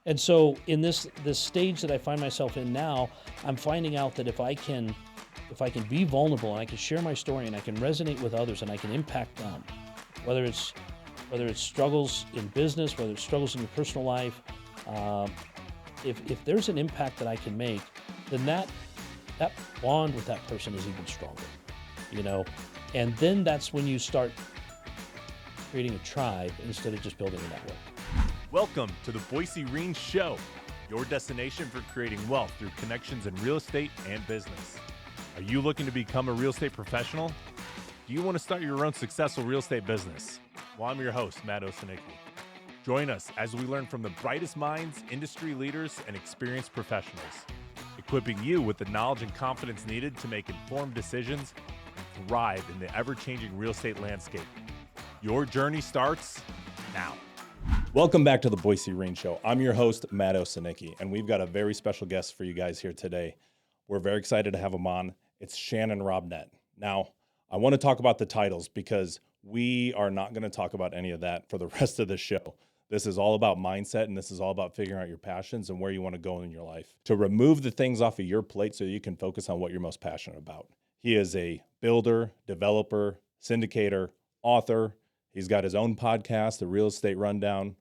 And so in this stage that I find myself in now, I'm finding out that if I can be vulnerable and I can share my story and I can resonate with others and I can impact them, whether it's struggles in business, whether it's struggles in your personal life, if there's an impact that I can make, then that bond with that person is even stronger, you know? And then that's when you start creating a tribe instead of just building a network. Welcome to the Boise Reen Show, your destination for creating wealth through connections in real estate and business. Are you looking to become a real estate professional? Do you want to start your own successful real estate business? Well, I'm your host, Matt Osonicki. Join us as we learn from the brightest minds, industry leaders, and experienced professionals, equipping you with the knowledge and confidence needed to make informed decisions and thrive in the ever-changing real estate landscape. Your journey starts now. Welcome back to the Boise Reen Show. I'm your host, Matt Osonicki, and we've got a very special guest for you guys here today. We're very excited to have him on. It's Shannon Robnett. Now, I want to talk about the titles because we are not going to talk about any of that for the rest of the show. This is all about mindset, and this is all about figuring out your passions and where you want to go in your life. To remove the things off of your plate so you can focus on what you're most passionate about. He is a builder, developer, syndicator, author. He's got his own podcast, The Real Estate Rundown.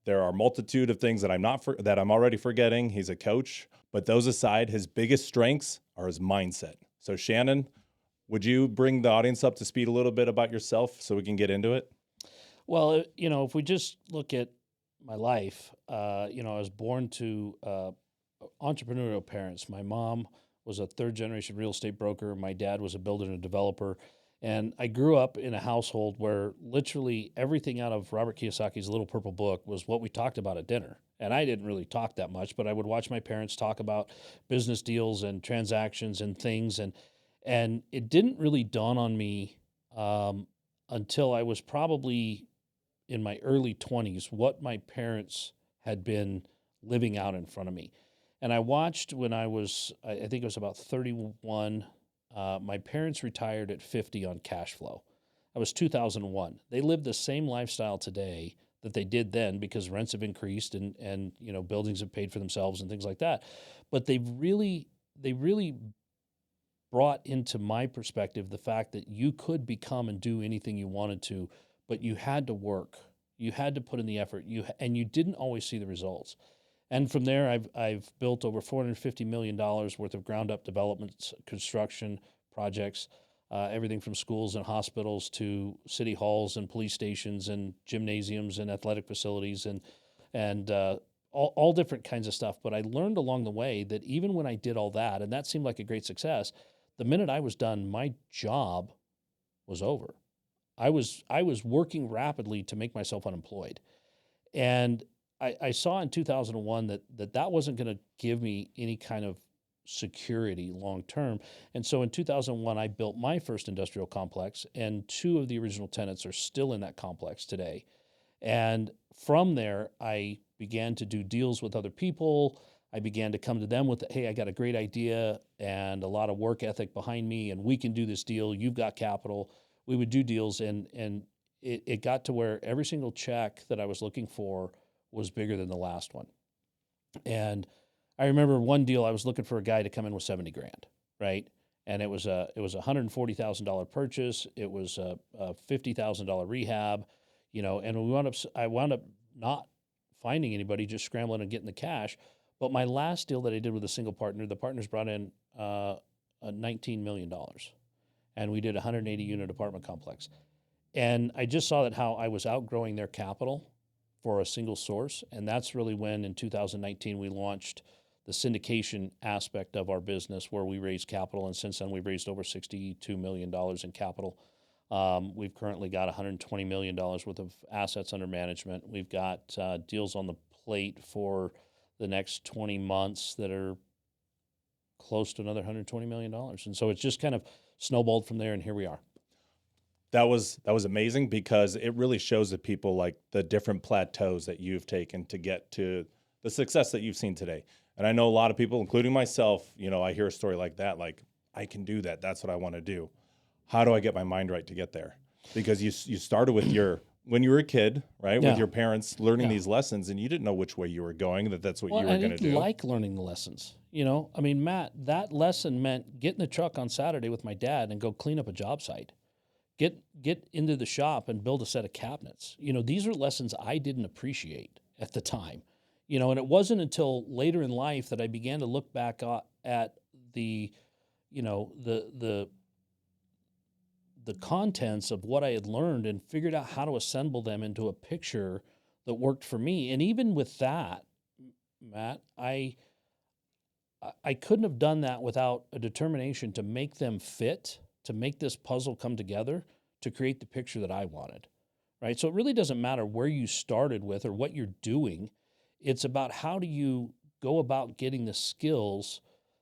There are a multitude of things that I'm already forgetting. He's a coach, but those aside, his biggest strengths are his mindset. So Shannon, would you bring the audience up to speed a little bit about yourself so we can get into it? Well, if we just look at my life, I was born to entrepreneurial parents. My mom was a third-generation real estate broker. My dad was a builder and a developer. And I grew up in a household where literally everything out of Robert Kiyosaki's Little Purple Book was what we talked about at dinner. And I didn't really talk that much, but I would watch my parents talk about business deals and transactions and things. And it didn't really dawn on me until I was probably in my early 20s what my parents had been living out in front of me. And I watched when I think it was about 31. My parents retired at 50 on cash flow. That was 2001. They live the same lifestyle today that they did then because rents have increased and buildings have paid for themselves and things like that. But they really brought into my perspective the fact that you could become and do anything you wanted to, but you had to work. You had to put in the effort. And you didn't always see the results. And from there, I've built over $450 million worth of ground-up developments, construction projects, everything from schools and hospitals to city halls and police stations and gymnasiums and athletic facilities and all different kinds of stuff. But I learned along the way that even when I did all that, and that seemed like a great success, the minute I was done, my job was over. I was working rapidly to make myself unemployed. And I saw in 2001 that wasn't going to give me any kind of security long term. And so in 2001, I built my first industrial complex, and two of the original tenants are still in that complex today. And from there, I began to do deals with other people. I began to come to them with, hey, I got a great idea and a lot of work ethic behind me, and we can do this deal. You've got capital. We would do deals, and it got to where every single check that I was looking for was bigger than the last one. And I remember one deal, I was looking for a guy to come in with 70 grand, right? And it was a $140,000 purchase. It was a $50,000 rehab, and I wound up not finding anybody, just scrambling and getting the cash. But my last deal that I did with a single partner, the partners brought in $19 million. And we did a 180 unit apartment complex. And I just saw that how I was outgrowing their capital for a single source. And that's really when in 2019, we launched the syndication aspect of our business where we raised capital. And since then we've raised over $62 million in capital. We've currently got $120 million worth of assets under management. We've got deals on the plate for the next 20 months that are close to another $120 million. And so it's just kind of snowballed from there, and here we are. That was amazing because it really shows the people like the different plateaus that you've taken to get to the success that you've seen today. And I know a lot of people, including myself, I hear a story like that, like I can do that. That's what I want to do. How do I get my mind right to get there? Because you started with your when you were a kid, right, Yeah. with your parents learning Yeah. these lessons, and you didn't know which way you were going, that's what Well, you were I going to didn't do. like learning the lessons. I mean, Matt, that lesson meant get in the truck on Saturday with my dad and go clean up a job site. Get into the shop and build a set of cabinets. These are lessons I didn't appreciate at the time. And it wasn't until later in life that I began to look back at the, the contents of what I had learned and figured out how to assemble them into a picture that worked for me. And even with that, Matt, I couldn't have done that without a determination to make them fit, to make this puzzle come together, to create the picture that I wanted, right? So it really doesn't matter where you started with or what you're doing. It's about how do you go about getting the skills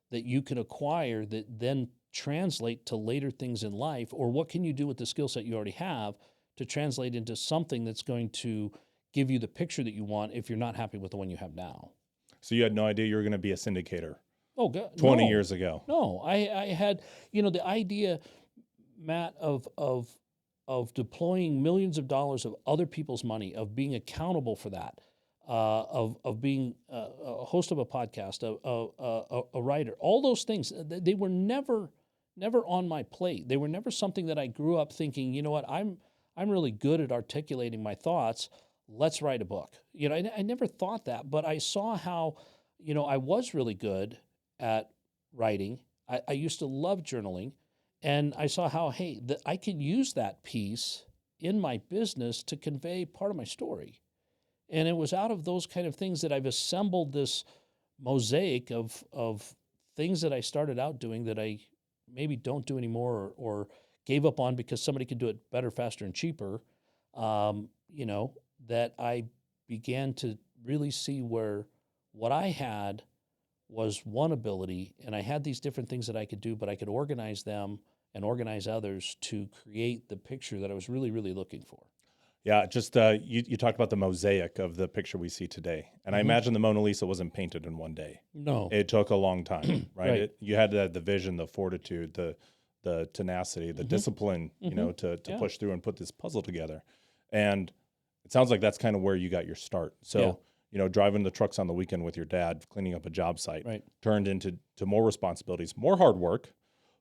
that you can acquire that then translate to later things in life, or what can you do with the skill set you already have to translate into something that's going to give you the picture that you want if you're not happy with the one you have now. So you had no idea you were going to be a syndicator Oh, God, 20 no. years ago. No, I had, the idea, Matt, of deploying millions of dollars of other people's money, of being accountable for that, of being a host of a podcast, a writer, all those things, they were never on my plate. They were never something that I grew up thinking, you know what, I'm really good at articulating my thoughts. Let's write a book. I never thought that, but I saw how, I was really good at writing. I used to love journaling, and I saw how, hey, I could use that piece in my business to convey part of my story. And it was out of those kind of things that I've assembled this mosaic of things that I started out doing that I maybe don't do anymore, or gave up on because somebody could do it better, faster, and cheaper. That I began to really see where what I had was one ability, and I had these different things that I could do, but I could organize them and organize others to create the picture that I was really, really looking for. Yeah, just you talked about the mosaic of the picture we see today. And I imagine the Mona Lisa wasn't painted in one day. No. It took a long time, right? Right. You had the vision, the fortitude, the tenacity, the discipline, to Yeah. push through and put this puzzle together. And it sounds like that's kind of where you got your start. So, driving the trucks on the weekend with your dad, cleaning up a job site, Right. turned into more responsibilities, more hard work.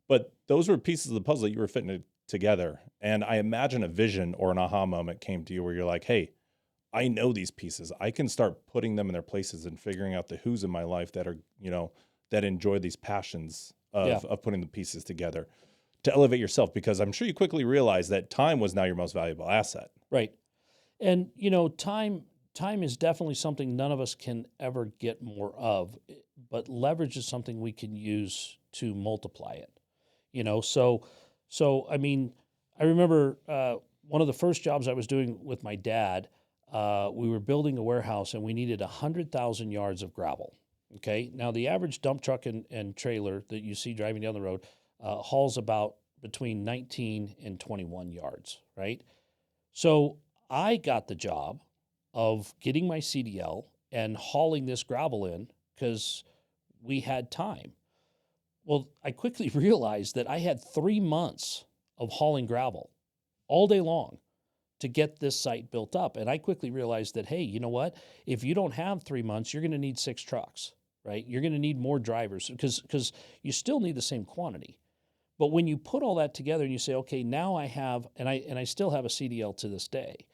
But those were pieces of the puzzle that you were fitting together. And I imagine a vision or an aha moment came to you where you're like, hey, I know these pieces. I can start putting them in their places and figuring out the who's in my life that are, that enjoy these passions of putting the pieces together to elevate yourself, because I'm sure you quickly realized that time was now your most valuable asset. Right. And, time is definitely something none of us can ever get more of, but leverage is something we can use to multiply it. So I mean, I remember one of the first jobs I was doing with my dad, we were building a warehouse and we needed 100,000 yards of gravel. Okay. Now the average dump truck and trailer that you see driving down the road hauls about between 19 and 21 yards, right? So I got the job of getting my CDL and hauling this gravel in because we had time. Well, I quickly realized that I had 3 months of hauling gravel all day long to get this site built up. And I quickly realized that, hey, you know what? If you don't have 3 months, you're going to need 6 trucks, right? You're going to need more drivers because you still need the same quantity. But when you put all that together and you say, okay, now I have, and I still have a CDL to this day,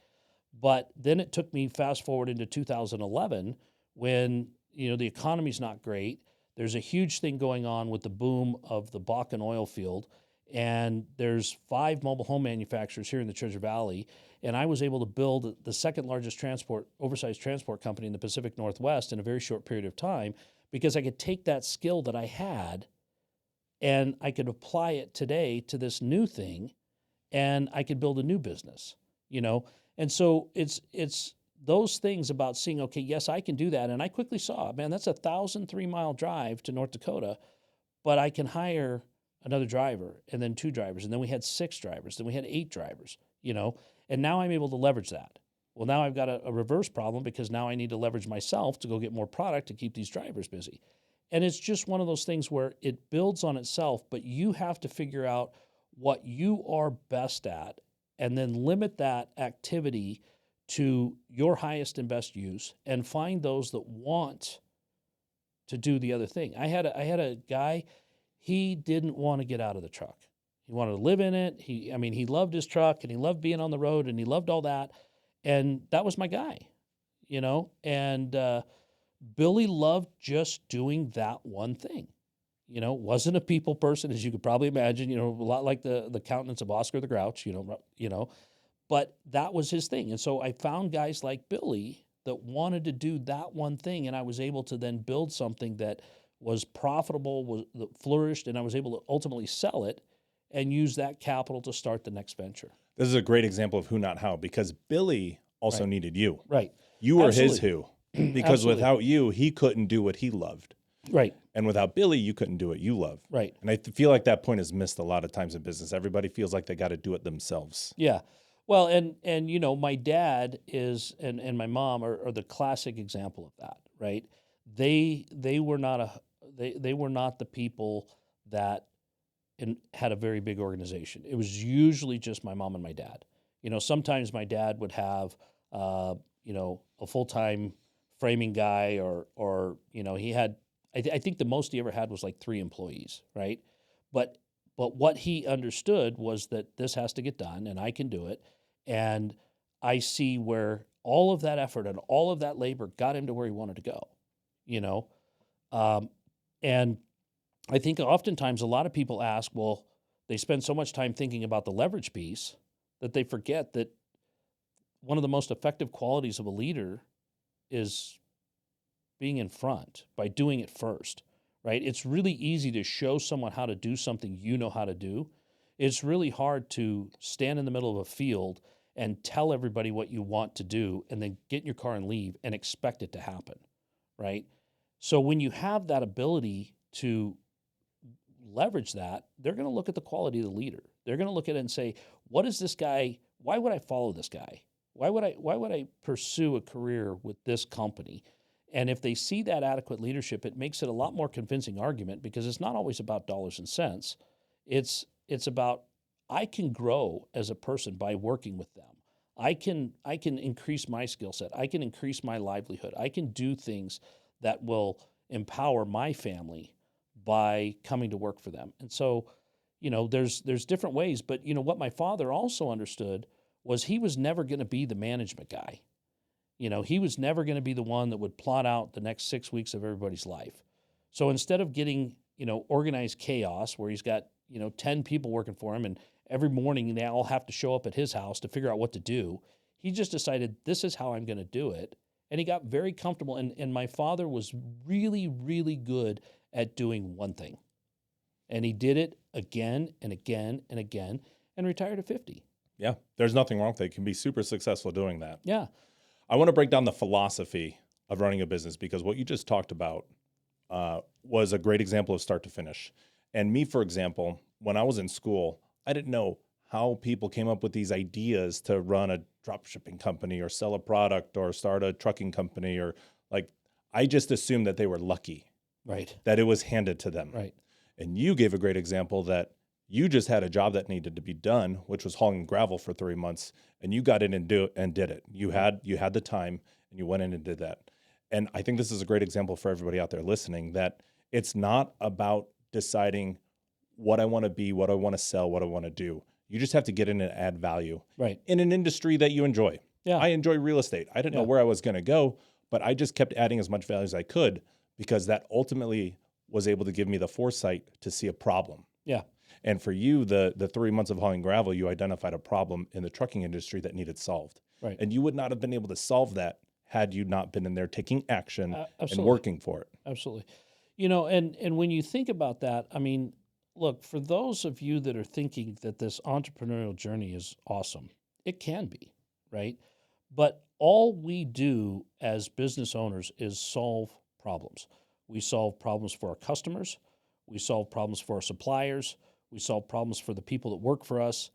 but then it took me fast forward into 2011 when, the economy's not great. There's a huge thing going on with the boom of the Bakken oil field, and there's 5 mobile home manufacturers here in the Treasure Valley, and I was able to build the second largest oversized transport company in the Pacific Northwest in a very short period of time because I could take that skill that I had and I could apply it today to this new thing, and I could build a new business, And so it's those things about seeing, okay, yes, I can do that. And I quickly saw, man, that's 1,003-mile drive to North Dakota, but I can hire another driver and then 2 drivers. And then we had 6 drivers. Then we had 8 drivers, and now I'm able to leverage that. Well, now I've got a reverse problem because now I need to leverage myself to go get more product to keep these drivers busy. And it's just one of those things where it builds on itself, but you have to figure out what you are best at and then limit that activity to your highest and best use, and find those that want to do the other thing. I had a guy, he didn't want to get out of the truck. He wanted to live in it. He loved his truck, and he loved being on the road, and he loved all that. And that was my guy, and Billy loved just doing that one thing. Wasn't a people person, as you could probably imagine, a lot like the countenance of Oscar the Grouch, but that was his thing. And so I found guys like Billy that wanted to do that one thing, and I was able to then build something that was profitable, that flourished, and I was able to ultimately sell it and use that capital to start the next venture. This is a great example of who, not how, because Billy also needed you. Right. You were Absolutely. his who, because without you, he couldn't do what he loved. Right. And without Billy, you couldn't do what you love. Right. And I feel like that point is missed a lot of times in business. Everybody feels like they got to do it themselves. Yeah. Well, and my dad and my mom are the classic example of that, right? They were not they were not the people that had a very big organization. It was usually just my mom and my dad. Sometimes my dad would have a full-time framing guy, or he had, I think the most he ever had was like 3 employees, right? But what he understood was that this has to get done, and I can do it. And I see where all of that effort and all of that labor got him to where he wanted to go, and I think oftentimes a lot of people ask, well, they spend so much time thinking about the leverage piece that they forget that one of the most effective qualities of a leader is being in front, by doing it first, right? It's really easy to show someone how to do something you know how to do. It's really hard to stand in the middle of a field and tell everybody what you want to do and then get in your car and leave and expect it to happen, right? So when you have that ability to leverage that, they're going to look at the quality of the leader. They're going to look at it and say, what is this guy? Why would I follow this guy? Why would I pursue a career with this company? And if they see that adequate leadership, it makes it a lot more convincing argument, because it's not always about dollars and cents. It's about, I can grow as a person by working with them. I can increase my skill set. I can increase my livelihood. I can do things that will empower my family by coming to work for them. And so, there's different ways, but what my father also understood was he was never going to be the management guy. He was never going to be the one that would plot out the next 6 weeks of everybody's life. So instead of getting, organized chaos where he's got, 10 people working for him and every morning they all have to show up at his house to figure out what to do, he just decided, this is how I'm going to do it. And he got very comfortable. And my father was really, really good at doing one thing. And he did it again and again and again, and retired at 50. Yeah, there's nothing wrong with it. You can be super successful doing that. Yeah. I want to break down the philosophy of running a business, because what you just talked about was a great example of start to finish. And me, for example, when I was in school, I didn't know how people came up with these ideas to run a drop shipping company or sell a product or start a trucking company, or I just assumed that they were lucky, Right. that it was handed to them. Right. And you gave a great example that you just had a job that needed to be done, which was hauling gravel for 3 months, and you got in and did it. You had the time, and you went in and did that. And I think this is a great example for everybody out there listening, that it's not about deciding what I want to be, what I want to sell, what I want to do. You just have to get in and add value, Right. in an industry that you enjoy. Yeah. I enjoy real estate. I didn't know where I was going to go, but I just kept adding as much value as I could, because that ultimately was able to give me the foresight to see a problem. Yeah. And for you, the 3 months of hauling gravel, you identified a problem in the trucking industry that needed solved. Right. And you would not have been able to solve that had you not been in there taking action and Absolutely. working for it. Absolutely. And when you think about that, look, for those of you that are thinking that this entrepreneurial journey is awesome, it can be, right? But all we do as business owners is solve problems. We solve problems for our customers. We solve problems for our suppliers. We solve problems for the people that work for us.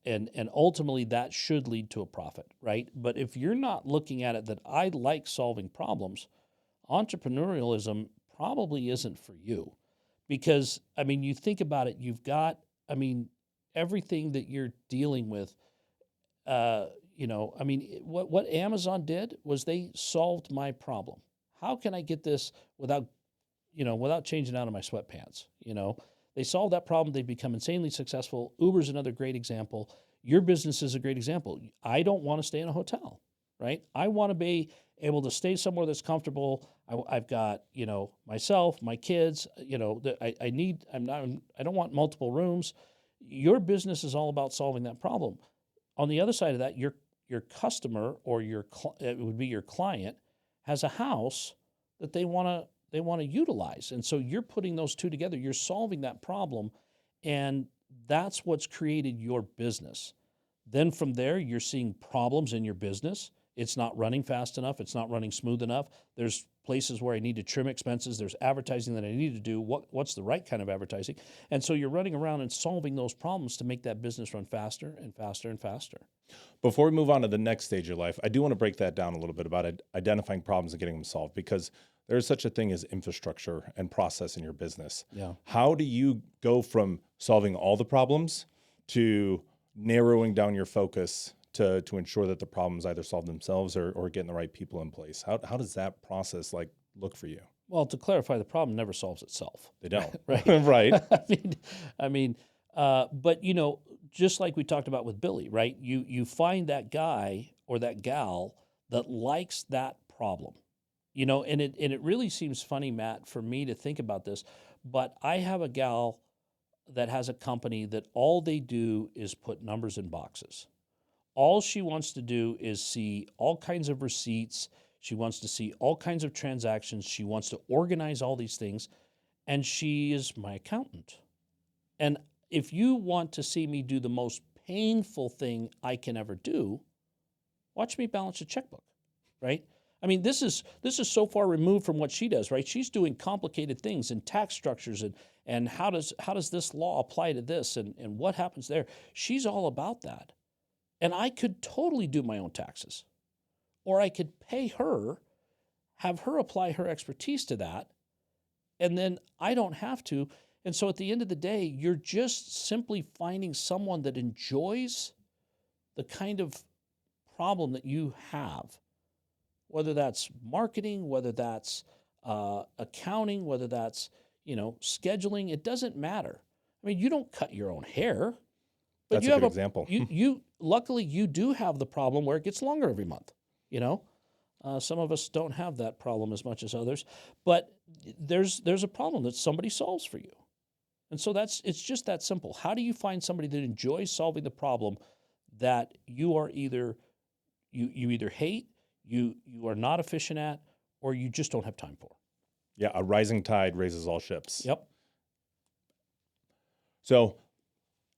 And ultimately that should lead to a profit, right? But if you're not looking at it that I like solving problems, entrepreneurialism probably isn't for you. Because, you think about it, you've got, everything that you're dealing with I mean, what Amazon did was they solved my problem. How can I get this without changing out of my sweatpants? They solved that problem. They become insanely successful. Uber's another great example. Your business is a great example. I don't want to stay in a hotel, right? I want to be able to stay somewhere that's comfortable. I've got, myself, my kids, I don't want multiple rooms. Your business is all about solving that problem. On the other side of that, your customer or it would be your client has a house that they want to utilize. And so you're putting those two together, you're solving that problem, and that's what's created your business. Then from there, you're seeing problems in your business. It's not running fast enough. It's not running smooth enough. There's places where I need to trim expenses. There's advertising that I need to do. What's the right kind of advertising? And so you're running around and solving those problems to make that business run faster and faster and faster. Before we move on to the next stage of your life, I do want to break that down a little bit about identifying problems and getting them solved, because there's such a thing as infrastructure and process in your business. Yeah. How do you go from solving all the problems to narrowing down your focus to ensure that the problems either solve themselves or getting the right people in place? How does that process look for you? Well, to clarify, the problem never solves itself. They don't. Right. Right. But just like we talked about with Billy, right? You find that guy or that gal that likes that problem, and it really seems funny, Matt, for me to think about this, but I have a gal that has a company that all they do is put numbers in boxes. All she wants to do is see all kinds of receipts. She wants to see all kinds of transactions. She wants to organize all these things, and she is my accountant. And if you want to see me do the most painful thing I can ever do, watch me balance a checkbook, right? I mean, this is so far removed from what she does, right? She's doing complicated things and tax structures and how does this law apply to this and what happens there. She's all about that. And I could totally do my own taxes, or I could pay her, have her apply her expertise to that, and then I don't have to. And so at the end of the day, you're just simply finding someone that enjoys the kind of problem that you have, whether that's marketing, whether that's accounting, whether that's scheduling. It doesn't matter. I mean, you don't cut your own hair. But That's a good example. You luckily you do have the problem where it gets longer every month. Some of us don't have that problem as much as others, but there's a problem that somebody solves for you, and so it's just that simple. How do you find somebody that enjoys solving the problem that you are either hate, you are not efficient at, or you just don't have time for? Yeah, a rising tide raises all ships. Yep. So,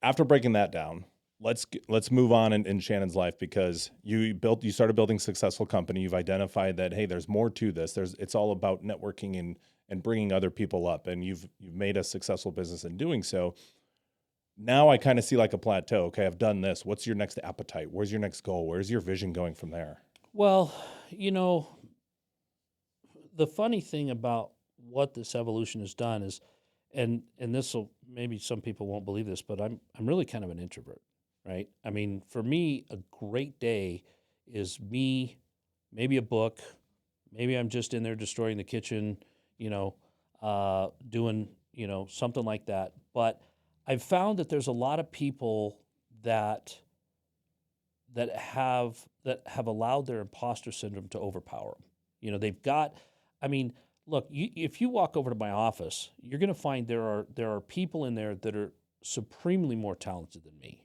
after breaking that down, let's move on in Shannon's life, because you started building a successful company. You've identified that, hey, there's more to this. It's all about networking and bringing other people up, and you've made a successful business in doing so. Now I kind of see like a plateau. Okay, I've done this. What's your next appetite? Where's your next goal? Where's your vision going from there? Well, the funny thing about what this evolution has done is, and this will, maybe some people won't believe this, but I'm really kind of an introvert, right? I mean, for me, a great day is me, maybe a book, maybe I'm just in there destroying the kitchen, doing, something like that. But I've found that there's a lot of people that have allowed their imposter syndrome to overpower them. They've got, look, if you walk over to my office, you're going to find there are people in there that are supremely more talented than me.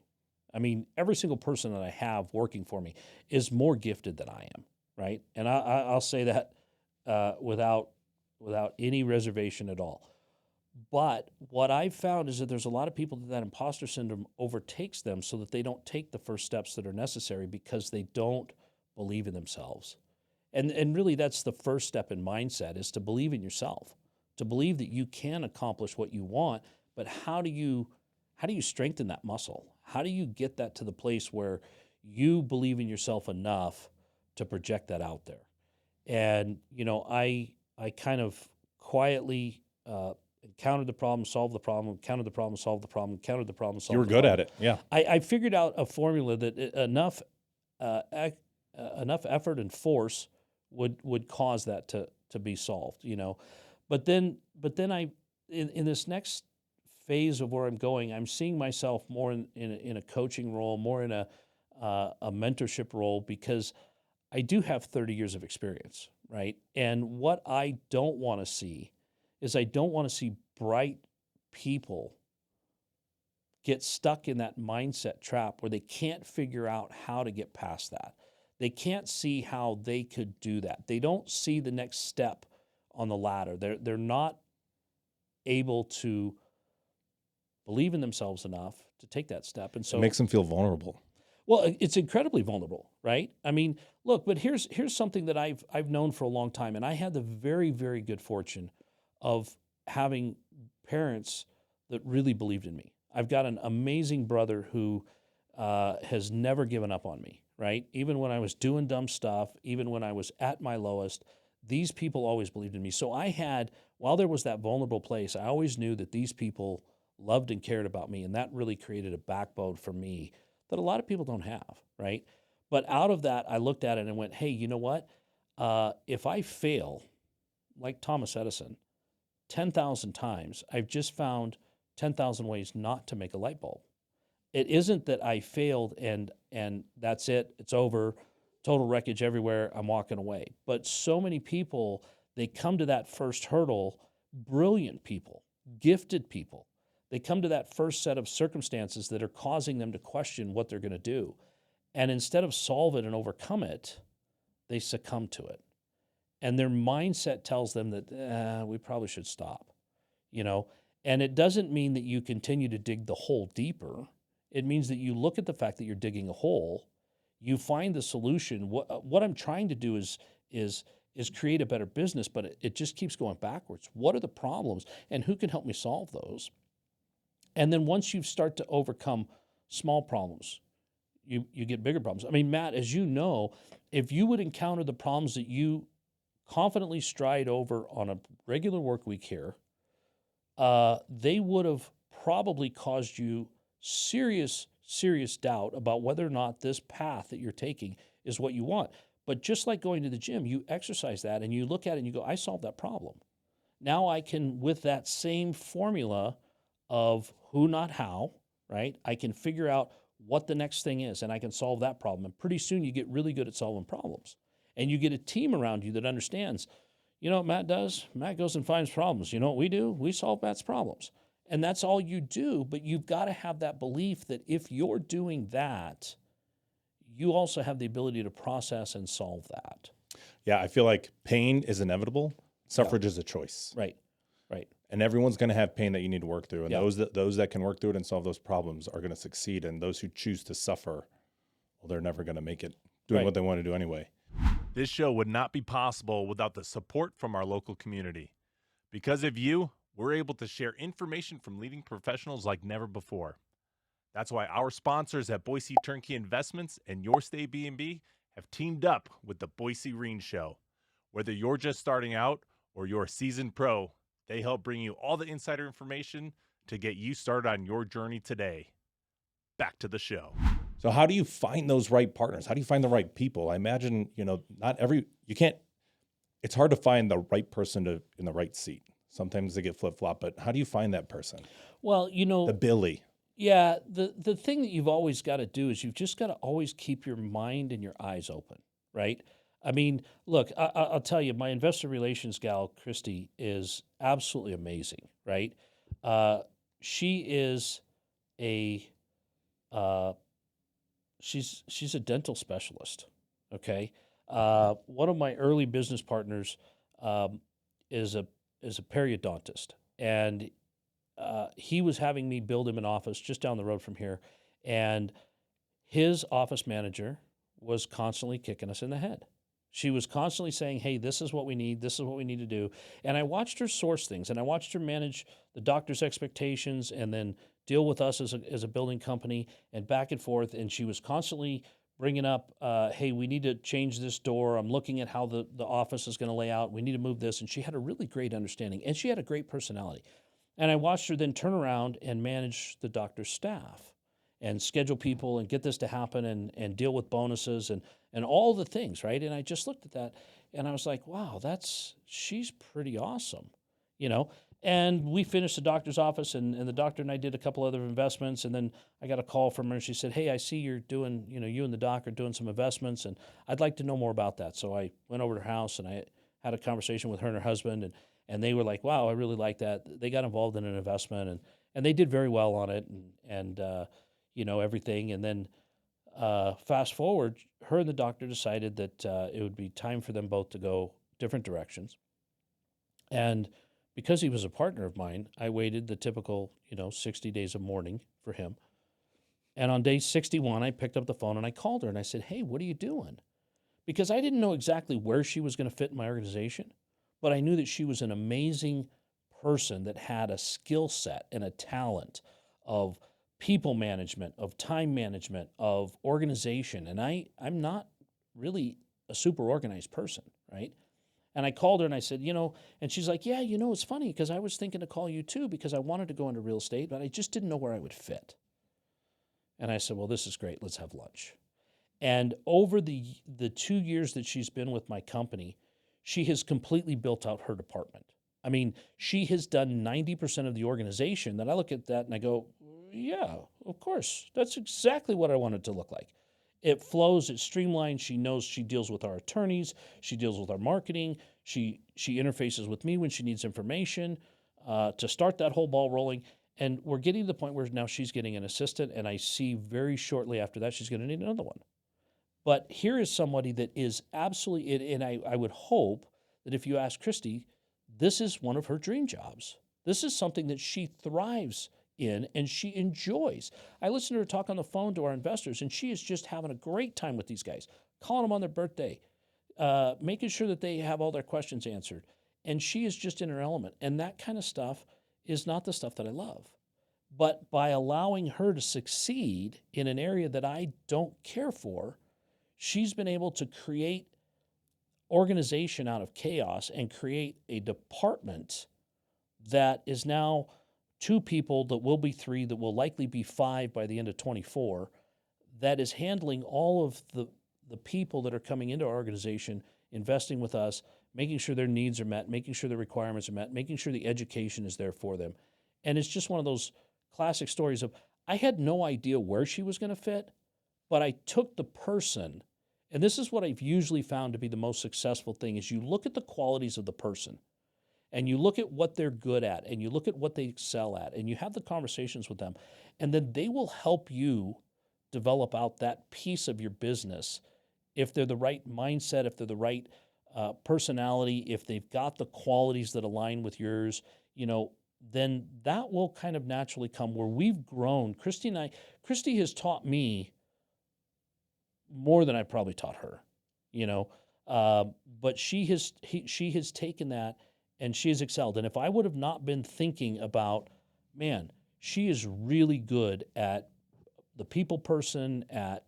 I mean, every single person that I have working for me is more gifted than I am, right? And I'll say that without any reservation at all. But what I've found is that there's a lot of people that imposter syndrome overtakes them, so that they don't take the first steps that are necessary because they don't believe in themselves. And really, that's the first step in mindset, is to believe in yourself, to believe that you can accomplish what you want. But how do you strengthen that muscle? How do you get that to the place where you believe in yourself enough to project that out there? And I kind of quietly encountered the problem, solved the problem, encountered the problem, solved the problem, encountered the problem, solved the problem. You were good at it, yeah. I figured out a formula that enough enough effort and force would cause that to be solved, But then in this next phase of where I'm going, I'm seeing myself more in a coaching role, more in a mentorship role, because I do have 30 years of experience, right? And what I don't want to see is I don't want to see bright people get stuck in that mindset trap where they can't figure out how to get past that. They can't see how they could do that. They don't see the next step on the ladder. They're not able to believe in themselves enough to take that step. And so It makes them feel vulnerable. well, it's incredibly vulnerable, right? I mean, look, but here's something that I've known for a long time, and I had the very, very good fortune of having parents that really believed in me. I've got an amazing brother who has never given up on me, right? Even when I was doing dumb stuff, even when I was at my lowest, these people always believed in me. So while there was that vulnerable place, I always knew that these people loved and cared about me, and that really created a backbone for me that a lot of people don't have, right? But out of that, I looked at it and went, hey, you know what? If I fail, like Thomas Edison, 10,000 times, I've just found 10,000 ways not to make a light bulb. It isn't that I failed and that's it, it's over, total wreckage everywhere, I'm walking away. But so many people, they come to that first hurdle, brilliant people, gifted people. They come to that first set of circumstances that are causing them to question what they're going to do. And instead of solve it and overcome it, they succumb to it. And their mindset tells them that we probably should stop, And it doesn't mean that you continue to dig the hole deeper. It means that you look at the fact that you're digging a hole, you find the solution. What I'm trying to do is create a better business, but it just keeps going backwards. What are the problems, and who can help me solve those? And then once you start to overcome small problems, you get bigger problems. I mean, Matt, as you know, if you would encounter the problems that you confidently stride over on a regular work week here, they would have probably caused you serious doubt about whether or not this path that you're taking is what you want. But just like going to the gym, you exercise that and you look at it and you go, I solved that problem. Now I can, with that same formula of who, not how, right? I can figure out what the next thing is and I can solve that problem. And pretty soon you get really good at solving problems. And you get a team around you that understands, you know what Matt does? Matt goes and finds problems. You know what we do? We solve Matt's problems. And that's all you do, but you've got to have that belief that if you're doing that, you also have the ability to process and solve that. Yeah, I feel like pain is inevitable. Suffrage is a choice. Right. And everyone's going to have pain that you need to work through. And Yeah. those that can work through it and solve those problems are going to succeed. And those who choose to suffer, well, they're never going to make it doing what they want to do anyway. This show would not be possible without the support from our local community. Because of you, we're able to share information from leading professionals like never before. That's why our sponsors at Boise Turnkey Investments and Your Stay B&B have teamed up with the Boise Reen Show. Whether you're just starting out or you're a seasoned pro, they help bring you all the insider information to get you started on your journey today. Back to the show. So how do you find those right partners? How do you find the right people? I imagine, it's hard to find the right person in the right seat. Sometimes they get flip-flop, but how do you find that person? Well, The Billy. Yeah, the thing that you've always got to do is you've just got to always keep your mind and your eyes open, right? I mean, look, I'll tell you, my investor relations gal, Christy, is absolutely amazing, right? She is she's a dental specialist, okay? One of my early business partners is a periodontist, and he was having me build him an office just down the road from here, and his office manager was constantly kicking us in the head. She was constantly saying, hey, this is what we need. This is what we need to do. And I watched her source things, and I watched her manage the doctor's expectations and then deal with us as a building company and back and forth. And she was constantly bringing up, hey, we need to change this door. I'm looking at how the office is going to lay out. We need to move this. And she had a really great understanding, and she had a great personality. And I watched her then turn around and manage the doctor's staff. and schedule people and get this to happen and deal with bonuses and all the things, right? And I just looked at that and I was like, wow, she's pretty awesome, you know? And we finished the doctor's office, and the doctor and I did a couple other investments, and then I got a call from her, and she said, hey, I see you're doing, you and the doc are doing some investments, and I'd like to know more about that. So I went over to her house, and I had a conversation with her and her husband, and they were like, wow, I really like that. They got involved in an investment, and they did very well on it, and everything. And then fast forward, her and the doctor decided that it would be time for them both to go different directions. And because he was a partner of mine, I waited the typical, 60 days of mourning for him. And on day 61, I picked up the phone and I called her and I said, hey, what are you doing? Because I didn't know exactly where she was going to fit in my organization, but I knew that she was an amazing person that had a skill set and a talent of people management, of time management, of organization. And I'm not really a super organized person, right? And I called her and I said, and she's like, yeah, it's funny because I was thinking to call you too because I wanted to go into real estate, but I just didn't know where I would fit. And I said, well, this is great. Let's have lunch. And over the 2 years that she's been with my company, she has completely built out her department. I mean, she has done 90% of the organization that I look at that and I go, yeah, of course. That's exactly what I want it to look like. It flows, it's streamlined. She knows she deals with our attorneys. She deals with our marketing. She interfaces with me when she needs information to start that whole ball rolling. And we're getting to the point where now she's getting an assistant, and I see very shortly after that she's going to need another one. But here is somebody that is absolutely, and I would hope that if you ask Christy, this is one of her dream jobs. This is something that she thrives in and she enjoys. I listen to her talk on the phone to our investors, and she is just having a great time with these guys, calling them on their birthday, making sure that they have all their questions answered. And she is just in her element. And that kind of stuff is not the stuff that I love. But by allowing her to succeed in an area that I don't care for, she's been able to create organization out of chaos and create a department that is now 2 people, that will be 3, that will likely be 5 by the end of 24, that is handling all of the people that are coming into our organization, investing with us, making sure their needs are met, making sure their requirements are met, making sure the education is there for them. And it's just one of those classic stories of, I had no idea where she was going to fit, but I took the person, and this is what I've usually found to be the most successful thing, is you look at the qualities of the person, and you look at what they're good at, and you look at what they excel at, and you have the conversations with them, and then they will help you develop out that piece of your business if they're the right mindset, if they're the right personality, if they've got the qualities that align with yours, then that will kind of naturally come. Where we've grown, Christy has taught me more than I probably taught her, but she has taken that and she has excelled. And if I would have not been thinking about, man, she is really good at the people person, at,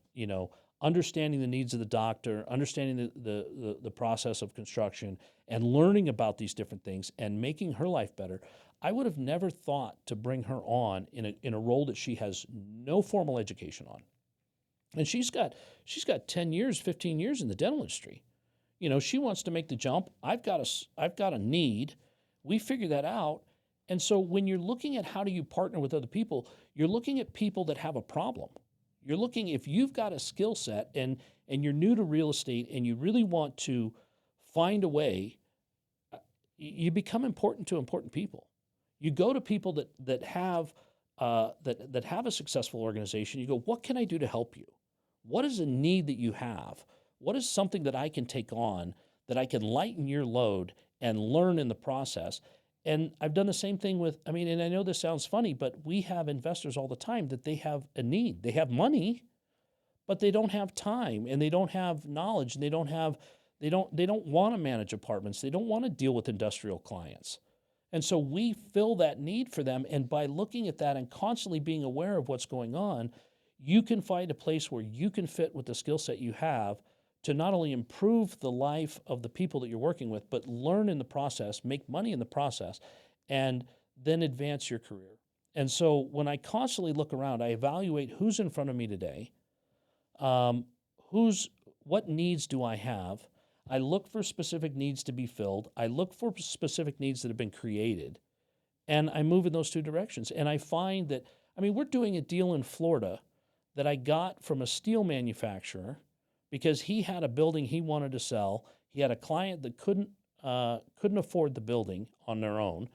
understanding the needs of the doctor, understanding the process of construction, and learning about these different things and making her life better, I would have never thought to bring her on in a role that she has no formal education on. And she's got 10 years, 15 years in the dental industry. She wants to make the jump. I've got a need. We figure that out. And so when you're looking at how do you partner with other people, you're looking at people that have a problem. You're looking, if you've got a skill set and you're new to real estate and you really want to find a way, you become important to important people. You go to people that have a successful organization. You go, what can I do to help you? What is a need that you have? What is something that I can take on that I can lighten your load and learn in the process? And I've done the same thing and I know this sounds funny, but we have investors all the time that they have a need. They have money, but they don't have time, and they don't have knowledge, and they don't want to manage apartments. They don't want to deal with industrial clients. And so we fill that need for them. And by looking at that and constantly being aware of what's going on, you can find a place where you can fit with the skill set you have to not only improve the life of the people that you're working with, but learn in the process, make money in the process, and then advance your career. And so when I constantly look around, I evaluate who's in front of me today, what needs do I have? I look for specific needs to be filled. I look for specific needs that have been created, and I move in those two directions. And I find that, I mean, we're doing a deal in Florida that I got from a steel manufacturer because he had a building he wanted to sell. He had a client that couldn't afford the building on their own,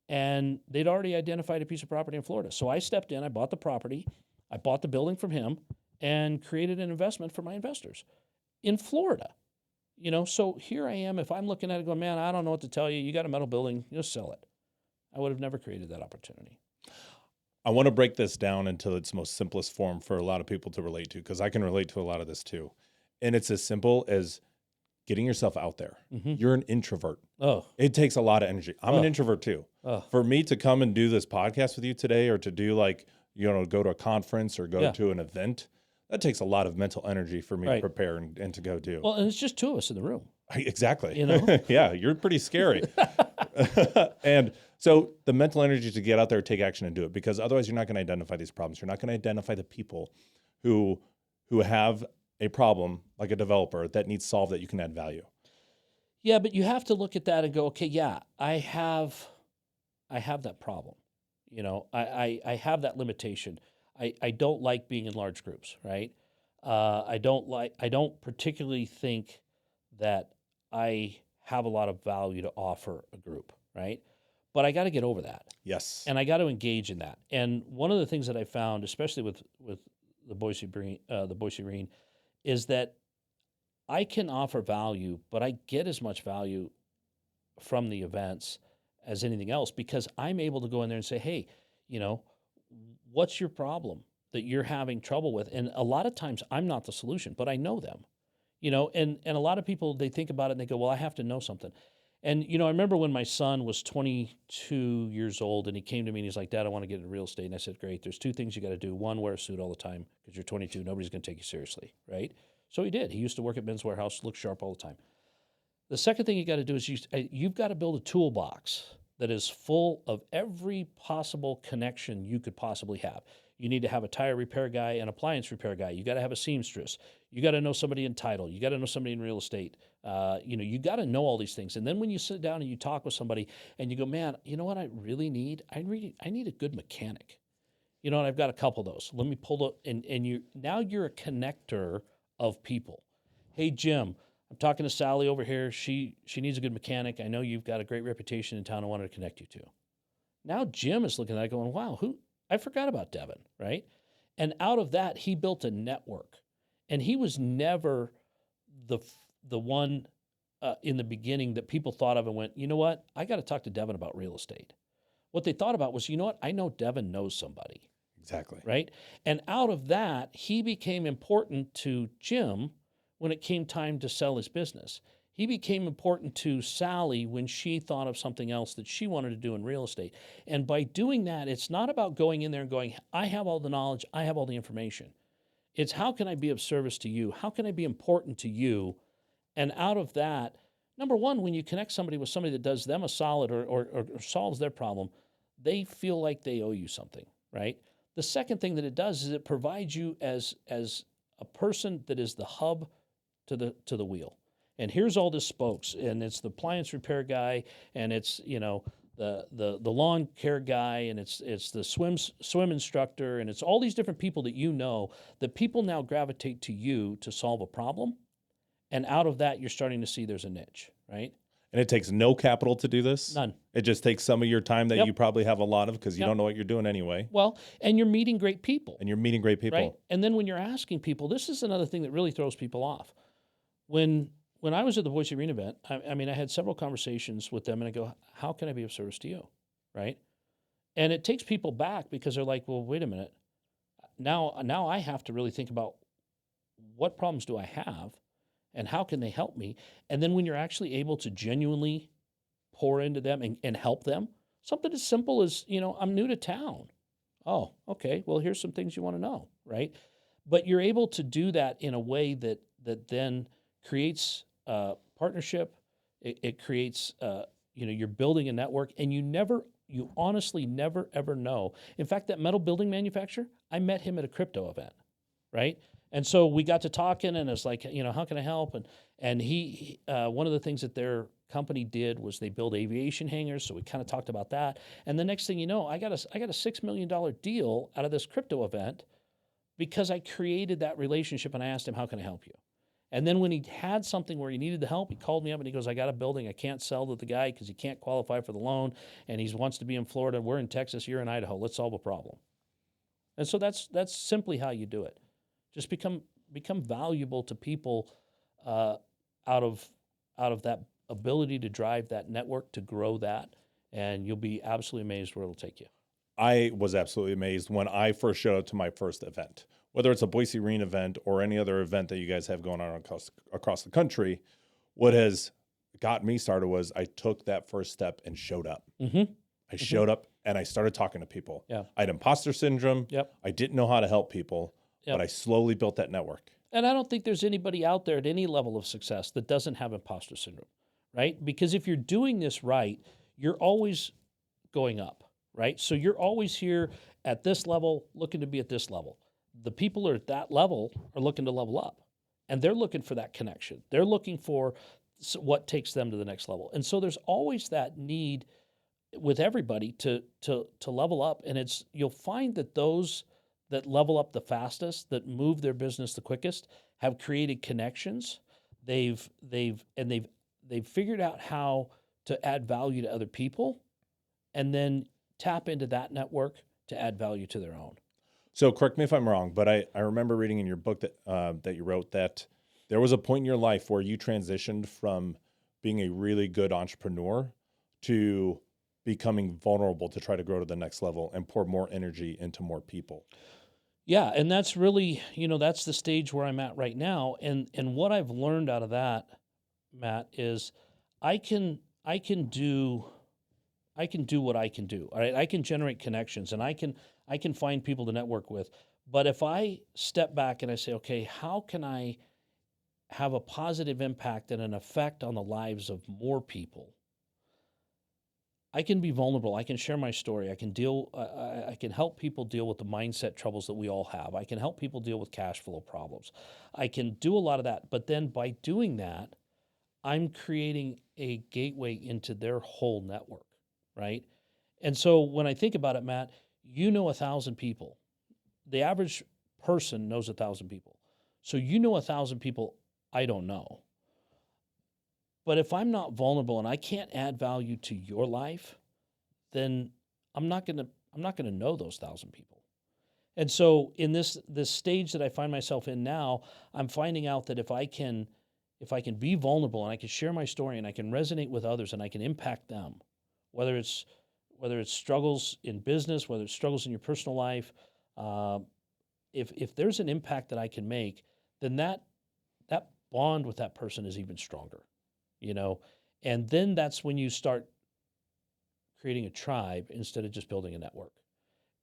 and they'd already identified a piece of property in Florida. So I stepped in, I bought the property, I bought the building from him, and created an investment for my investors in Florida. So here I am. If I'm looking at it going, man, I don't know what to tell you. You got a metal building, just sell it. I would have never created that opportunity. I want to break this down into its most simplest form for a lot of people to relate to, because I can relate to a lot of this too. And it's as simple as getting yourself out there. Mm-hmm. You're an introvert. Oh, It takes a lot of energy. I'm an introvert too. Oh. For me to come and do this podcast with you today, or to do go to a conference or go to an event, that takes a lot of mental energy for me to prepare and to go do. Well, and it's just two of us in the room. Exactly. Yeah, you're pretty scary. And so the mental energy to get out there, take action and do it, because otherwise you're not going to identify these problems. You're not going to identify the people who have a problem, like a developer, that needs solved, that you can add value. Yeah, but you have to look at that and go, okay, yeah, I have that problem. I have that limitation. I don't like being in large groups, right? I don't particularly think that I have a lot of value to offer a group, right? But I got to get over that. Yes. And I got to engage in that. And one of the things that I found, especially with the Boise Green, is that I can offer value, but I get as much value from the events as anything else, because I'm able to go in there and say, hey, what's your problem that you're having trouble with? And a lot of times I'm not the solution, but I know them, and a lot of people, they think about it and they go, well, I have to know something. And, I remember when my son was 22 years old and he came to me and he's like, Dad, I want to get into real estate. And I said, great, there's two things you got to do. One, wear a suit all the time, because you're 22, nobody's going to take you seriously, right? So he did. He used to work at Men's Warehouse, looked sharp all the time. The second thing you got to do is you've got to build a toolbox that is full of every possible connection you could possibly have. You need to have a tire repair guy, an appliance repair guy. You got to have a seamstress. You got to know somebody in title. You got to know somebody in real estate. You got to know all these things. And then when you sit down and you talk with somebody and you go, man, you know what I really need? I need a good mechanic. And I've got a couple of those. Let me pull and you're a connector of people. Hey, Jim, I'm talking to Sally over here. She needs a good mechanic. I know you've got a great reputation in town. I wanted to connect you to. Now Jim is looking at it going, wow, I forgot about Devin, right? And out of that, he built a network. And he was never the one in the beginning that people thought of and went, you know what? I got to talk to Devin about real estate. What they thought about was, you know what? I know Devin knows somebody. Exactly. Right? And out of that, he became important to Jim when it came time to sell his business. He became important to Sally when she thought of something else that she wanted to do in real estate. And by doing that, it's not about going in there and going, I have all the knowledge, I have all the information. It's how can I be of service to you? How can I be important to you? And out of that, number one, when you connect somebody with somebody that does them a solid or solves their problem, they feel like they owe you something, right? The second thing that it does is it provides you as a person that is the hub to the wheel. And here's all the spokes, and it's the appliance repair guy, and it's the lawn care guy, and it's the swim instructor, and it's all these different people that people now gravitate to you to solve a problem. And out of that, you're starting to see there's a niche, right? And it takes no capital to do this? None. It just takes some of your time that you probably have a lot of, because you don't know what you're doing anyway. Well, and you're meeting great people. Right? And then when you're asking people, this is another thing that really throws people off. When I was at the Boise Arena event, I had several conversations with them, and I go, how can I be of service to you, right? And it takes people back, because they're like, well, wait a minute. Now I have to really think about what problems do I have, and how can they help me? And then when you're actually able to genuinely pour into them and help them, something as simple as, I'm new to town. Oh, okay, well, here's some things you want to know, right? But you're able to do that in a way that then creates partnership. It creates, you're building a network, and you honestly never ever know. In fact, that metal building manufacturer, I met him at a crypto event, right? And so we got to talking, and it's like, how can I help? And he one of the things that their company did was they build aviation hangars. So we kind of talked about that. And the next thing you know, I got a $6 million deal out of this crypto event because I created that relationship, and I asked him, how can I help you? And then when he had something where he needed the help, he called me up and he goes, I got a building. I can't sell to the guy because he can't qualify for the loan, and he wants to be in Florida. We're in Texas. You're in Idaho. Let's solve a problem. And so that's simply how you do it. Just become valuable to people out of that ability to drive that network, to grow that, and you'll be absolutely amazed where it'll take you. I was absolutely amazed when I first showed up to my first event, whether it's a Boise Reen event or any other event that you guys have going on across the country. What has got me started was I took that first step and showed up. Mm-hmm. I showed up and I started talking to people. Yeah. I had imposter syndrome. Yep. I didn't know how to help people, Yep. but I slowly built that network. And I don't think there's anybody out there at any level of success that doesn't have imposter syndrome, right? Because if you're doing this right, you're always going up, right? So you're always here at this level, looking to be at this level. The people who are at that level are looking to level up, and they're looking for that connection. They're looking for what takes them to the next level. And so there's always that need with everybody to level up. And you'll find that those that level up the fastest, that move their business the quickest, have created connections. They've figured out how to add value to other people, and then tap into that network to add value to their own. So correct me if I'm wrong, but I remember reading in your book that you wrote that there was a point in your life where you transitioned from being a really good entrepreneur to becoming vulnerable to try to grow to the next level and pour more energy into more people. Yeah, and that's really, that's the stage where I'm at right now. And what I've learned out of that, Matt, is I can do what I can do. All right, I can generate connections, and I can find people to network with. But if I step back and I say, okay, how can I have a positive impact and an effect on the lives of more people? I can be vulnerable. I can share my story. I can help people deal with the mindset troubles that we all have. I can help people deal with cash flow problems. I can do a lot of that. But then by doing that, I'm creating a gateway into their whole network, right? And so when I think about it, Matt, 1,000 people. The average person knows 1,000 people. So 1,000 people I don't know. But if I'm not vulnerable and I can't add value to your life, then I'm not gonna know those 1,000 people. And so in this stage that I find myself in now, I'm finding out that if I can be vulnerable and I can share my story and I can resonate with others and I can impact them, whether it's struggles in business, whether it's struggles in your personal life, if there's an impact that I can make, then that bond with that person is even stronger. And then that's when you start creating a tribe instead of just building a network.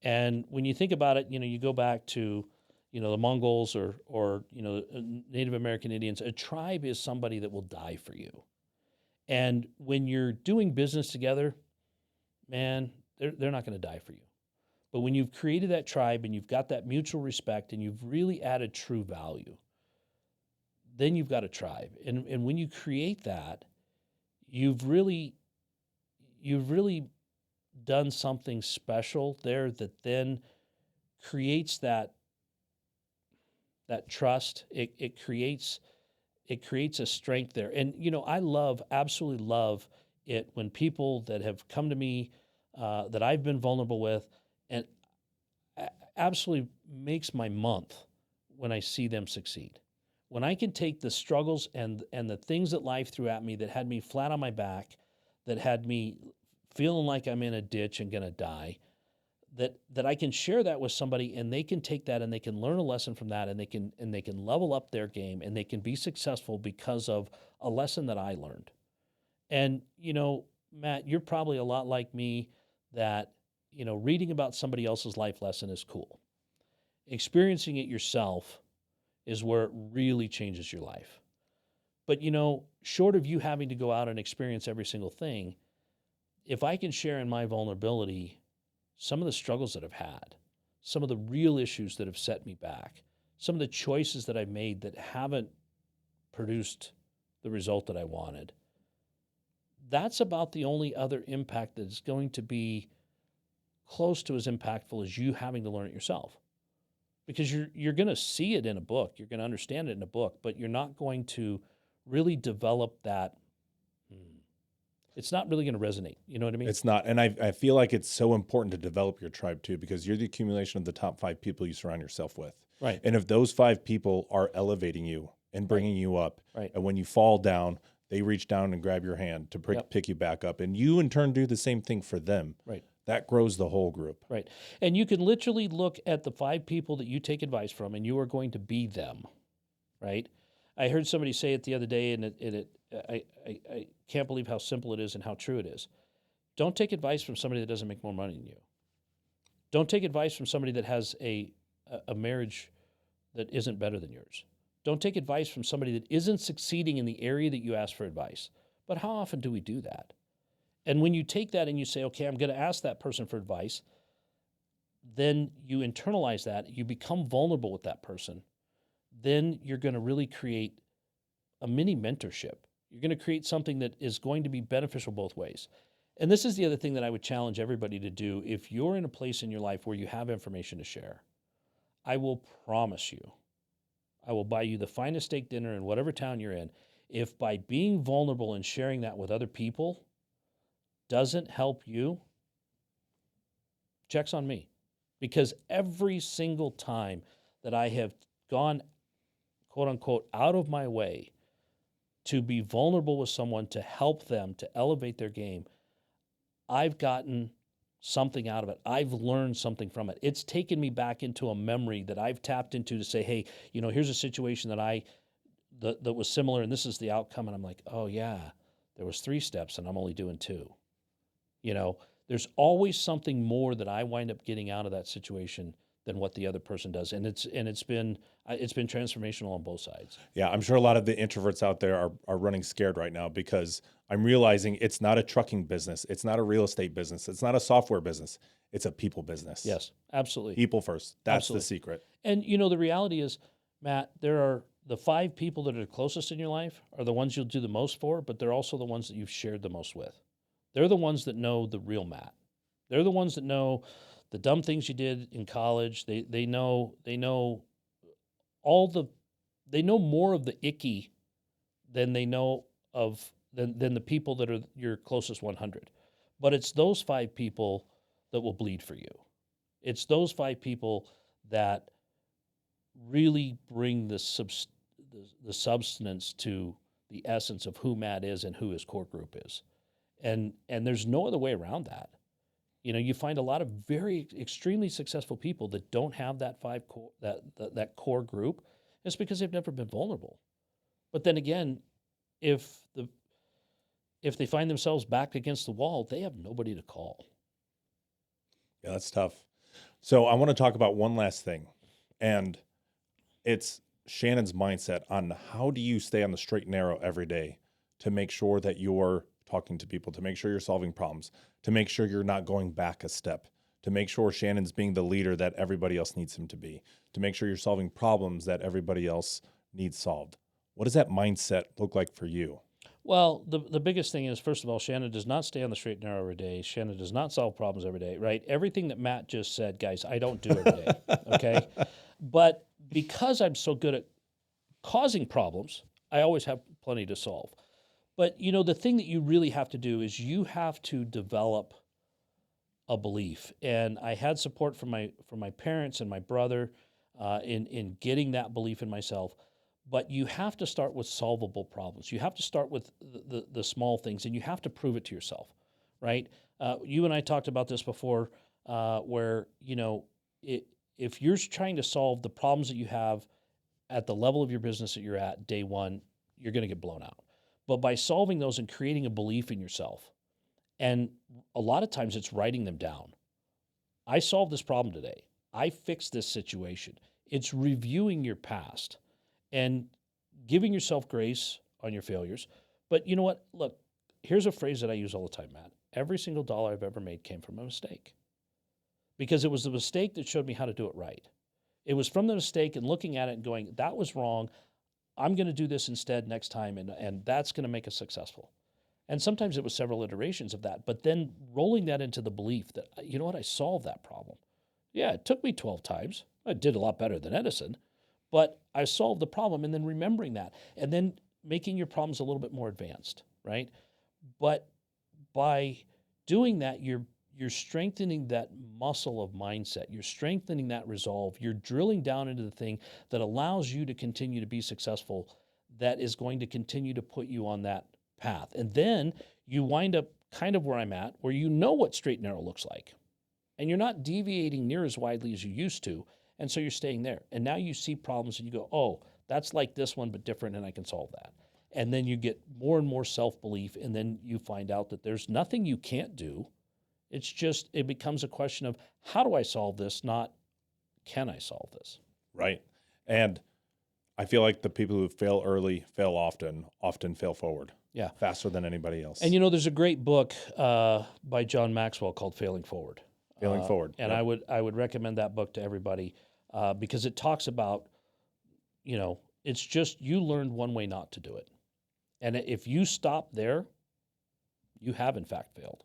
And when you think about it, you go back to, the Mongols or Native American Indians. A tribe is somebody that will die for you. And when you're doing business together, man, they're not going to die for you. But when you've created that tribe and you've got that mutual respect and you've really added true value, then you've got a tribe. And when you create that, you've really done something special there that then creates that trust. It creates a strength there. And I absolutely love it when people that have come to me that I've been vulnerable with, and absolutely makes my month when I see them succeed. When I can take the struggles and the things that life threw at me that had me flat on my back, that had me feeling like I'm in a ditch and gonna die, that I can share that with somebody and they can take that and they can learn a lesson from that and they can level up their game and they can be successful because of a lesson that I learned. And Matt, you're probably a lot like me that reading about somebody else's life lesson is cool. Experiencing it yourself is where it really changes your life. But short of you having to go out and experience every single thing, if I can share in my vulnerability some of the struggles that I've had, some of the real issues that have set me back, some of the choices that I've made that haven't produced the result that I wanted, that's about the only other impact that is going to be close to as impactful as you having to learn it yourself. Because you're going to see it in a book, you're going to understand it in a book, but you're not going to really develop that. It's not really going to resonate. You know what I mean? It's not. And I feel like it's so important to develop your tribe too, because you're the accumulation of the top 5 people you surround yourself with. Right. And if those 5 people are elevating you and bringing you up, Right. and when you fall down, they reach down and grab your hand to pick you back up, and you in turn do the same thing for them. Right. That grows the whole group. Right. And you can literally look at the 5 people that you take advice from, and you are going to be them. Right. I heard somebody say it the other day, and I can't believe how simple it is and how true it is. Don't take advice from somebody that doesn't make more money than you. Don't take advice from somebody that has a marriage that isn't better than yours. Don't take advice from somebody that isn't succeeding in the area that you ask for advice. But how often do we do that? And when you take that and you say, okay, I'm going to ask that person for advice, then you internalize that, you become vulnerable with that person, then you're going to really create a mini mentorship. You're going to create something that is going to be beneficial both ways. And this is the other thing that I would challenge everybody to do. If you're in a place in your life where you have information to share, I will promise you, I will buy you the finest steak dinner in whatever town you're in. If by being vulnerable and sharing that with other people doesn't help you, check's on me. Because every single time that I have gone, quote unquote, out of my way to be vulnerable with someone, to help them, to elevate their game, I've gotten something out of it. I've learned something from it. It's taken me back into a memory that I've tapped into to say, hey, here's a situation that was similar, and this is the outcome. And I'm like, oh yeah, there was 3 steps and I'm only doing 2. There's always something more that I wind up getting out of that situation than what the other person does. And it's been transformational on both sides. Yeah, I'm sure a lot of the introverts out there are running scared right now, because I'm realizing it's not a trucking business. It's not a real estate business. It's not a software business. It's a people business. Yes, absolutely. People first. That's Absolutely. the secret. And the reality is, Matt, there are the 5 people that are the closest in your life are the ones you'll do the most for, but they're also the ones that you've shared the most with. They're the ones that know the real Matt. They're the ones that know the dumb things you did in college. They know more of the icky than they know of than the people that are your closest 100. But it's those 5 people that will bleed for you. It's those 5 people that really bring the substance to the essence of who Matt is and who his core group is. And there's no other way around that. You find a lot of very extremely successful people that don't have that that core group. It's because they've never been vulnerable. But then again, if they find themselves back against the wall, they have nobody to call. Yeah, that's tough. So I want to talk about one last thing, and it's Shannon's mindset on how do you stay on the straight and narrow every day to make sure that you're talking to people, to make sure you're solving problems, to make sure you're not going back a step, to make sure Shannon's being the leader that everybody else needs him to be, to make sure you're solving problems that everybody else needs solved. What does that mindset look like for you? Well, the biggest thing is, first of all, Shannon does not stay on the straight and narrow every day. Shannon does not solve problems every day, right? Everything that Matt just said, guys, I don't do every day, okay? But because I'm so good at causing problems, I always have plenty to solve. But, the thing that you really have to do is you have to develop a belief. And I had support from my parents and my brother in getting that belief in myself. But you have to start with solvable problems. You have to start with the small things, and you have to prove it to yourself, right? You and I talked about this before, where, if you're trying to solve the problems that you have at the level of your business that you're at day one, you're going to get blown out. But by solving those and creating a belief in yourself, and a lot of times it's writing them down. I solved this problem today. I fixed this situation. It's reviewing your past and giving yourself grace on your failures. But you know what? Look, here's a phrase that I use all the time, Matt. every single dollar I've ever made came from a mistake. Because it was the mistake that showed me how to do it right. It was from the mistake and looking at it and going, that was wrong. I'm going to do this instead next time, and that's going to make us successful. And sometimes it was several iterations of that, but then rolling that into the belief that, you know what, I solved that problem. Yeah, it took me 12 times. I did a lot better than Edison, but I solved the problem, and then remembering that, and then making your problems a little bit more advanced, right? But by doing that, you're strengthening that muscle of mindset. You're strengthening that resolve. You're drilling down into the thing that allows you to continue to be successful, that is going to continue to put you on that path. And then you wind up kind of where I'm at, where you know what straight and narrow looks like. And you're not deviating near as widely as you used to. And so you're staying there. And now you see problems and you go, oh, that's like this one, but different, and I can solve that. And then you get more and more self-belief, and then you find out that there's nothing you can't do. It's just, it becomes a question of, how do I solve this, not can I solve this? Right. And I feel like the people who fail early, fail often fail forward. Yeah. Faster than anybody else. And there's a great book by John Maxwell called Failing Forward. Failing Forward. And yep. I would recommend that book to everybody because it talks about, it's just you learned one way not to do it. And if you stop there, you have in fact failed.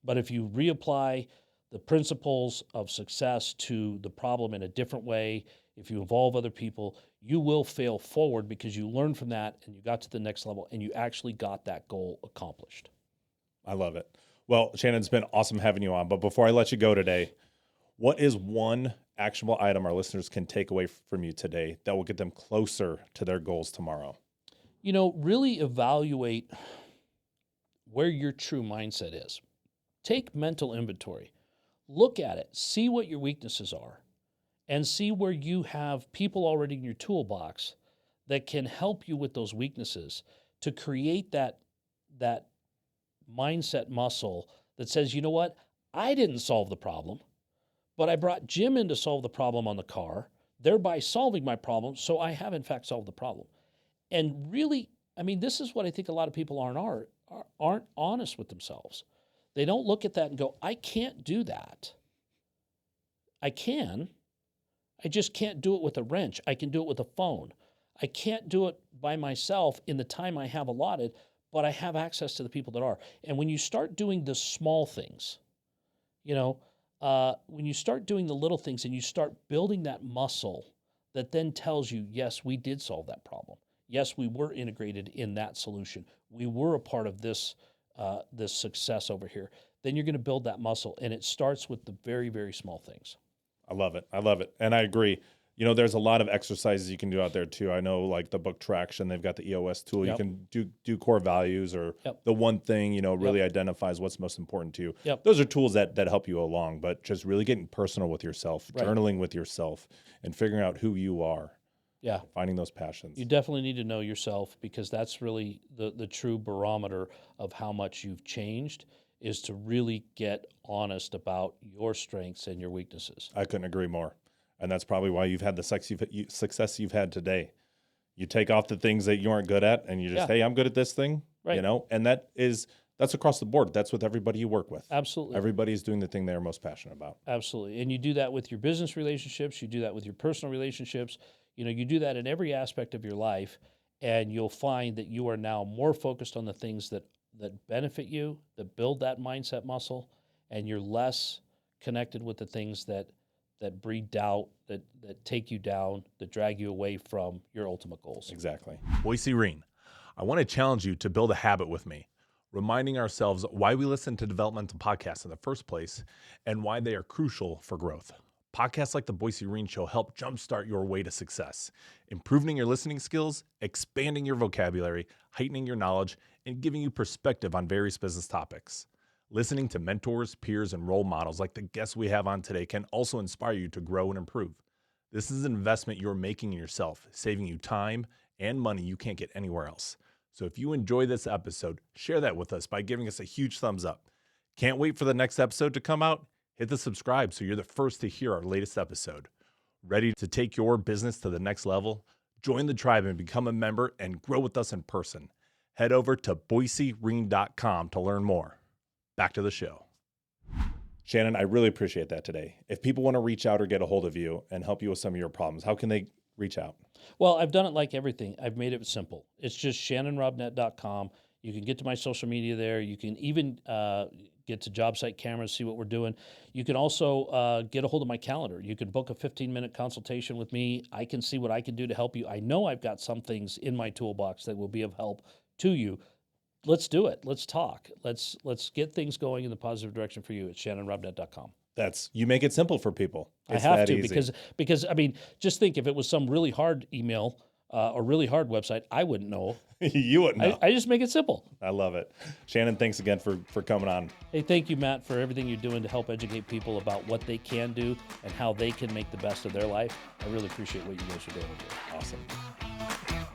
But if you reapply the principles of success to the problem in a different way, if you involve other people, you will fail forward because you learned from that and you got to the next level and you actually got that goal accomplished. I love it. Well, Shannon, it's been awesome having you on. But before I let you go today, what is one actionable item our listeners can take away from you today that will get them closer to their goals tomorrow? Really evaluate where your true mindset is. Take mental inventory. Look at it. See what your weaknesses are. And see where you have people already in your toolbox that can help you with those weaknesses to create that mindset muscle that says, you know what? I didn't solve the problem, but I brought Jim in to solve the problem on the car, thereby solving my problem, so I have in fact solved the problem. And really, this is what I think a lot of people aren't honest with themselves. They don't look at that and go, I can't do that. I just can't do it with a wrench. I can do it with a phone. I can't do it by myself in the time I have allotted, but I have access to the people that are. And when you start doing the small things, when you start doing the little things and you start building that muscle that then tells you, yes, we did solve that problem. Yes, we were integrated in that solution. We were a part of this success over here. Then you're going to build that muscle, and it starts with the very, very small things. I love it. And I agree. There's a lot of exercises you can do out there too. I know like the book Traction, they've got the EOS tool. Yep. You can do core values or yep. the one thing, really identifies what's most important to you. Yep. Those are tools that help you along, but just really getting personal with yourself, right. Journaling with yourself and figuring out who you are. Yeah. Finding those passions. You definitely need to know yourself because that's really the true barometer of how much you've changed is to really get honest about your strengths and your weaknesses. I couldn't agree more. And that's probably why you've had the success you've had today. You take off the things that you aren't good at and you just, hey, I'm good at this thing, right. And that's across the board. That's with everybody you work with. Absolutely. Everybody's doing the thing they're most passionate about. Absolutely. And you do that with your business relationships. You do that with your personal relationships. You do that in every aspect of your life, and you'll find that you are now more focused on the things that benefit you, that build that mindset muscle, and you're less connected with the things that breed doubt, that take you down, that drag you away from your ultimate goals. Exactly. Boise Reen, I want to challenge you to build a habit with me, reminding ourselves why we listen to developmental podcasts in the first place and why they are crucial for growth. Podcasts like the Boise Reen Show help jumpstart your way to success, improving your listening skills, expanding your vocabulary, heightening your knowledge, and giving you perspective on various business topics. Listening to mentors, peers, and role models like the guests we have on today can also inspire you to grow and improve. This is an investment you're making in yourself, saving you time and money you can't get anywhere else. So if you enjoy this episode, share that with us by giving us a huge thumbs up. Can't wait for the next episode to come out? Hit the subscribe so you're the first to hear our latest episode. Ready to take your business to the next level? Join the tribe and become a member and grow with us in person. Head over to boisereen.com to learn more. back to the show. Shannon, I really appreciate that today. If people want to reach out or get a hold of you and help you with some of your problems, how can they reach out? Well, I've done it like everything. I've made it simple. It's just shannonrobnett.com. You can get to my social media there. You can even get to job site cameras, see what we're doing. You can also get a hold of my calendar. You can book a 15-minute consultation with me. I can see what I can do to help you. I know I've got some things in my toolbox that will be of help to you. Let's do it. Let's talk. Let's get things going in the positive direction for you at shannonrobnett.com. You make it simple for people. It's I have that to easy. because I mean, just think if it was some really hard email or really hard website, I wouldn't know. You wouldn't know. I just make it simple. I love it. Shannon, thanks again for coming on. Hey, thank you, Matt, for everything you're doing to help educate people about what they can do and how they can make the best of their life. I really appreciate what you guys are doing here. Awesome.